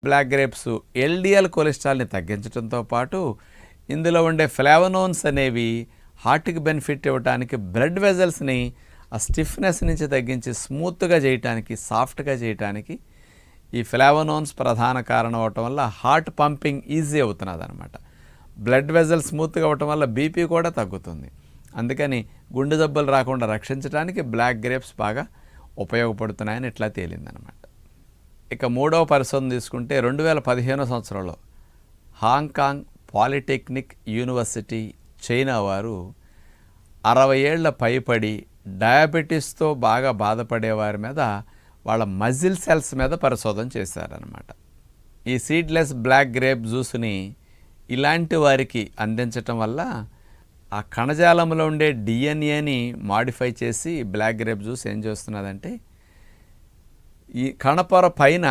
Black grapes LDL కొలెస్ట్రాల్ని తగ్గించడంతో పాటు ఇందులో ఉండే ఫ్లావనోన్స్ అనేవి హార్ట్కి బెనిఫిట్ ఇవ్వడానికి, బ్లడ్ వెజల్స్ని ఆ స్టిఫ్నెస్ నుంచి తగ్గించి స్మూత్గా చేయడానికి, సాఫ్ట్గా చేయడానికి ఈ ఫ్లావనోన్స్ ప్రధాన కారణం అవటం వల్ల హార్ట్ పంపింగ్ ఈజీ అవుతున్నది అనమాట. బ్లడ్ వెజల్ స్మూత్గా అవ్వటం వల్ల బీపీ కూడా తగ్గుతుంది. అందుకని గుండె జబ్బులు రాకుండా రక్షించడానికి బ్లాక్ గ్రేప్స్ బాగా ఉపయోగపడుతున్నాయని ఇట్లా తేలిందనమాట. ఇక మూడవ పరిశోధన తీసుకుంటే 2015 సంవత్సరంలో హాంకాంగ్ పాలిటెక్నిక్ యూనివర్సిటీ చైనా వారు 60 ఏళ్ల పైబడి డయాబెటీస్తో బాగా బాధపడే వారి మీద వాళ్ళ మజిల్ సెల్స్ మీద పరిశోధన చేశారనమాట. ఈ సీడ్లెస్ బ్లాక్ గ్రేప్ జ్యూస్ని ఇలాంటి వారికి అందించటం వల్ల ఆ కణజాలంలో ఉండే డిఎన్ఏని మాడిఫై చేసి బ్లాక్ గ్రేప్ జ్యూస్ ఏం చేస్తున్నదంటే ఈ కణపొర పైన